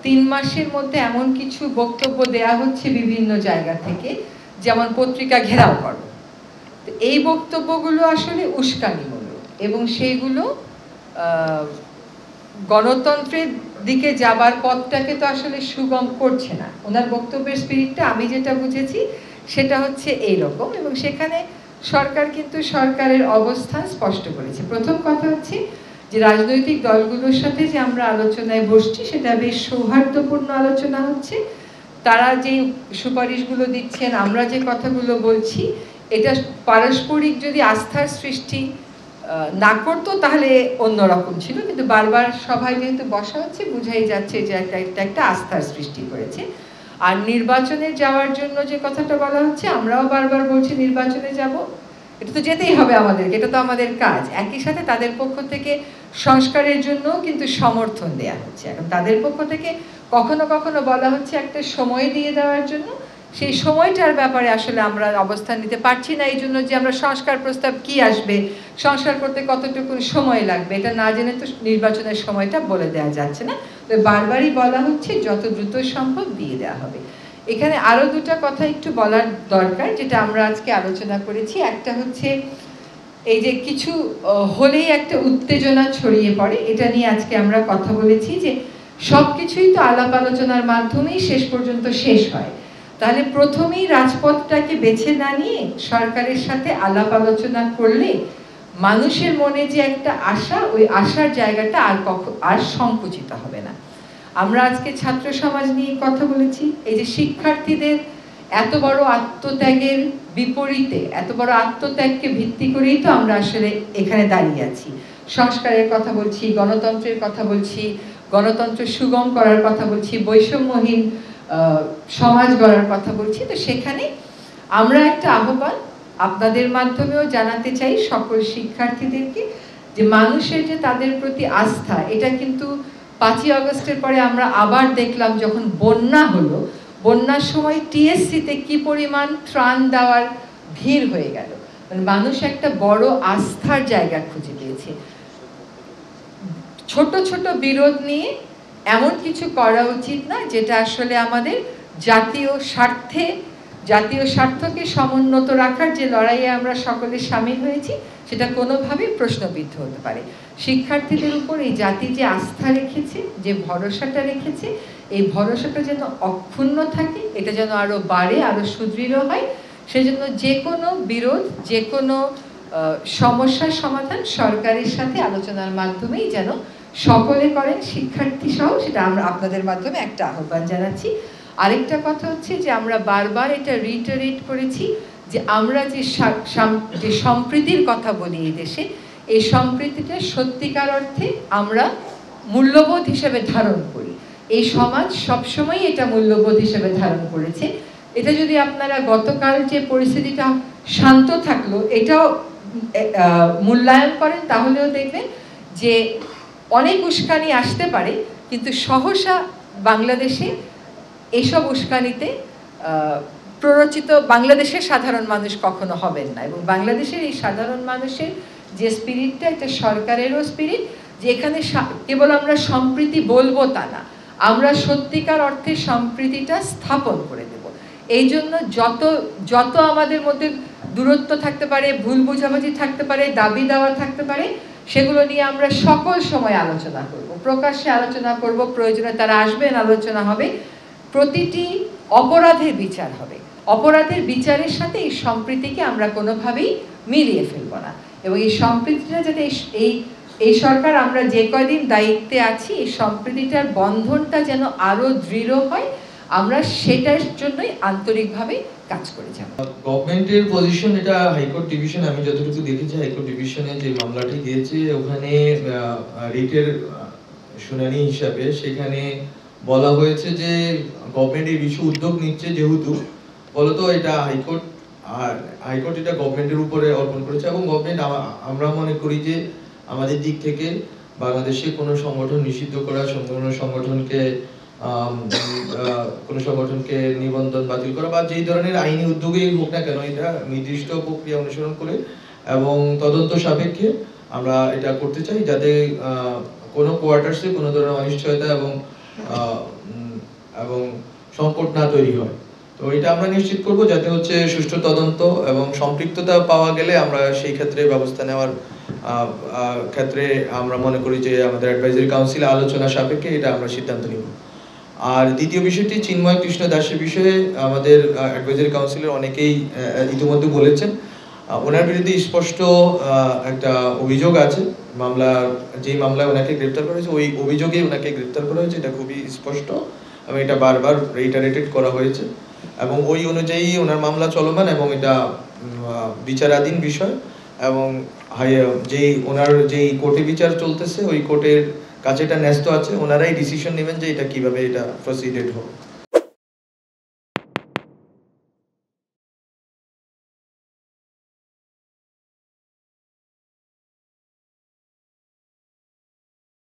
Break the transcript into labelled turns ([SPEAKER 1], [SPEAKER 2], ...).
[SPEAKER 1] 3 মাসের মধ্যে এমন কিছু বক্তব্য দেয়া হচ্ছে বিভিন্ন জায়গা থেকে, যেমন পত্রিকা ঘেরাও করো। এই বক্তব্যগুলো আসলে উস্কানিমূলক এবং সেইগুলো গণতন্ত্রের দিকে যাবার পথটাকে তো আসলে সুগম করছে না। ওনার বক্তব্যের স্পিরিটটা আমি যেটা বুঝেছি সেটা হচ্ছে এইরকম, এবং সেখানে সরকার কিন্তু সরকারের অবস্থান স্পষ্ট করেছে। প্রথম কথা হচ্ছে যে রাজনৈতিক দলগুলোর সাথে যে আমরা আলোচনায় বসছি সেটা বেশ সৌহার্দ্যপূর্ণ আলোচনা হচ্ছে। তারা যে সুপারিশগুলো দিচ্ছেন, আমরা যে কথাগুলো বলছি, এটা পারস্পরিক যদি আস্থার সৃষ্টি না করতো তাহলে অন্যরকম ছিল, কিন্তু বারবার সভায় যেহেতু বসা হচ্ছে বোঝাই যাচ্ছে যে একটা আস্থার সৃষ্টি করেছে। আর নির্বাচনে যাওয়ার জন্য যে কথাটা বলা হচ্ছে, আমরাও বারবার বলছি নির্বাচনে যাব, এটা তো যেতেই হবে আমাদেরকে, এটা তো আমাদের কাজ। একই সাথে তাদের পক্ষ থেকে সংস্কারের জন্য কিন্তু সমর্থন দেয়া হচ্ছে। এখন তাদের পক্ষ থেকে কখনো কখনো বলা হচ্ছে একটা সময় দিয়ে দেওয়ার জন্য, সেই সময়টার ব্যাপারে আসলে আমরা অবস্থান নিতে পারছি না। এই জন্য যে আমরা সংস্কার প্রস্তাব কি আসবে, সংস্কার করতে কতটুকু সময় লাগবে, এটা না জেনে তো নির্বাচনের সময়টা বলে দেওয়া যাচ্ছে না। তো বারবারই বলা হচ্ছে যত দ্রুত সম্ভব দিয়ে দেওয়া হবে। এখানে আরো দুটা কথা একটু বলার দরকার, যেটা আমরা আজকে আলোচনা করেছি। একটা হচ্ছে এই যে কিছু হলেই একটা উত্তেজনা ছড়িয়ে পড়ে, এটা নিয়ে আজকে আমরা কথা বলেছি যে সবকিছুই তো আলাপ আলোচনার মাধ্যমেই শেষ পর্যন্ত শেষ হয়। তাহলে প্রথমেই রাজপথটাকে বেছে না নিয়ে সরকারের সাথে আলাপ আলোচনা করলে মানুষের মনে যে একটা আশা, ওই আশার জায়গাটা আর সংকুচিত হবে না। আমরা আজকে ছাত্র সমাজ নিয়ে কথা বলেছি। এই যে শিক্ষার্থীদের এত বড় আত্মত্যাগের বিপরীতে, এত বড় আত্মত্যাগকে ভিত্তি করেই তো আমরা আসলে এখানে দাঁড়িয়ে আছি। সংস্কারের কথা বলছি, গণতন্ত্রের কথা বলছি, গণতন্ত্র সুগম করার কথা বলছি, বৈষম্যহীন সমাজ গড়ার কথা বলছি। তো সেখানে আমরা একটা আহ্বান আপনাদের মাধ্যমেও জানাতে চাই সকল শিক্ষার্থীদেরকে, যে মানুষের যে তাদের প্রতি আস্থা, এটা কিন্তু 5ই আগস্টের পরে আমরা আবার দেখলাম যখন বন্যা হলো, বন্যার সময় টিএসসিতে কি পরিমাণ ত্রাণ দেওয়ার ভিড় হয়ে গেল। মানে মানুষ একটা বড় আস্থার জায়গা খুঁজে পেয়েছে। ছোট ছোট বিরোধ নিয়ে এমন কিছু করা উচিত না যেটা আসলে আমাদের জাতীয় স্বার্থকে সমুন্নত রাখার যে লড়াইয়ে আমরা সকলে সামিল হয়েছি সেটা কোনোভাবেই প্রশ্নবিদ্ধ হতে পারে। শিক্ষার্থীদের উপর এই জাতি যে আস্থা রেখেছে, যে ভরসাটা রেখেছে, এই ভরসাটা যেন অক্ষুণ্ণ থাকে, এটা যেন আরো বাড়ে, আরো সুদৃঢ় হয়। সেজন্য যে কোনো বিরোধ, যে কোনো সমস্যার সমাধান সরকারের সাথে আলোচনার মাধ্যমেই যেন সকলে করেন, শিক্ষার্থী সহ, সেটা আমরা আপনাদের মাধ্যমে একটা আহ্বান জানাচ্ছি। আরেকটা কথা হচ্ছে যে আমরা বারবার এটা রিটারেট করেছি যে আমরা যে সম্প্রীতির কথা বলি এই দেশে, এই সম্প্রীতিটা সত্যিকার অর্থে আমরা মূল্যবোধ হিসেবে ধারণ করি। এই সমাজ সবসময় এটা মূল্যবোধ হিসেবে ধারণ করেছে। এটা যদি আপনারা গতকাল যে পরিস্থিতিটা শান্ত থাকলো এটাও মূল্যায়ন করেন, তাহলেও দেখবেন যে অনেক উস্কানি আসতে পারে, কিন্তু সহসা বাংলাদেশে এইসব উস্কানিতে প্ররোচিত বাংলাদেশের সাধারণ মানুষ কখনো হবেন না। এবং বাংলাদেশের এই সাধারণ মানুষের যে স্পিরিটটা, এটা সরকারেরও স্পিরিট, যে এখানে কেবল আমরা সম্প্রীতি বলবো তা না, আমরা সত্যিকার অর্থে সম্প্রীতিটা স্থাপন করে দেব। এই জন্য যত আমাদের মধ্যে দূরত্ব থাকতে পারে, ভুল বোঝাবুঝি থাকতে পারে, দাবি দেওয়া থাকতে পারে, সেগুলো নিয়ে আমরা সকল সময় আলোচনা করব, প্রকাশ্যে আলোচনা করব, প্রয়োজনে তারা আসবেন, আলোচনা হবে, প্রতিটি অপরাধের বিচার হবে। অপরাধের বিচারের সাথে এই সম্প্রীতিকে আমরা কোনোভাবেই মিলিয়ে ফেলব না। এবং এই সম্প্রীতিটা যাতে এই সরকার আমরা যে কয়দিন দায়িত্বে আছি, এই সম্প্রীতিটার বন্ধনটা যেন আরো দৃঢ় হয়, আমরা সেটার জন্যই আন্তরিকভাবে কাজ করে যাব।
[SPEAKER 2] গভর্নমেন্টের পজিশন, এটা হাইকোর্ট ডিভিশন, আমি যতটুকু দেখেছি হাইকোর্ট ডিভিশনে যে মামলাটি গিয়েছে ওখানে রিটের শুনানি হিসাবে সেখানে বলা হয়েছে যে গভর্নমেন্ট এই বিষয়ে উদ্যোগ নিচ্ছে, যেহেতু বলতো এটা হাইকোর্ট, আর হাইকোর্ট এটা গভর্নমেন্টের উপরে অর্পণ করেছে। এবং গভর্নমেন্ট, আমরা মনে করি যে আমাদের দিক থেকে বাংলাদেশে কোনো সংগঠন নিষিদ্ধ করা, কোনো সংগঠনকে নিবন্ধন বাতিল করা বা যেই ধরনের আইনি উদ্যোগেই হোক না কেন, এটা নির্দিষ্ট প্রক্রিয়া অনুসরণ করে এবং তদন্ত সাপেক্ষে আমরা এটা করতে চাই, যাতে কোনো কোয়ার্টার্সে কোনো ধরনের অনিশ্চয়তা এবং সংকট না তৈরি হয়। তো এটা আমরা নিশ্চিত করব যাতে হচ্ছে সুষ্ঠু তদন্ত এবং সম্পৃক্ততা পাওয়া গেলে আমরা সেই ক্ষেত্রে ব্যবস্থা নেওয়ার ক্ষেত্রে আমরা মনে করি যে আমাদের অ্যাডভাইজারি কাউন্সিলে আলোচনা সাপেক্ষে এটা আমরা সিদ্ধান্ত নিব। আর দ্বিতীয় বিষয়টি চিন্ময় কৃষ্ণ দাসের বিষয়ে আমাদের অ্যাডভাইজারি কাউন্সিলের অনেকেই ইতিমধ্যে বলেছেন ওনার বিরুদ্ধে স্পষ্ট একটা অভিযোগ আছে। যেই মামলায় ওনাকে গ্রেপ্তার করা হয়েছে ওই অভিযোগেই ওনাকে গ্রেপ্তার করা হয়েছে, এটা খুবই স্পষ্ট এবং এটা বারবার রিটারেটেড করা হয়েছে এবং ওই অনুযায়ী ওনার মামলা চলমান এবং এটা বিচারাধীন বিষয় এবং ওনার যেই কোর্টে বিচার চলতেছে ওই কোর্টের কাছে এটা ন্যস্ত আছে, ওনারাই ডিসিশন নেবেন যে এটা কিভাবে এটা প্রসিডেড হোক।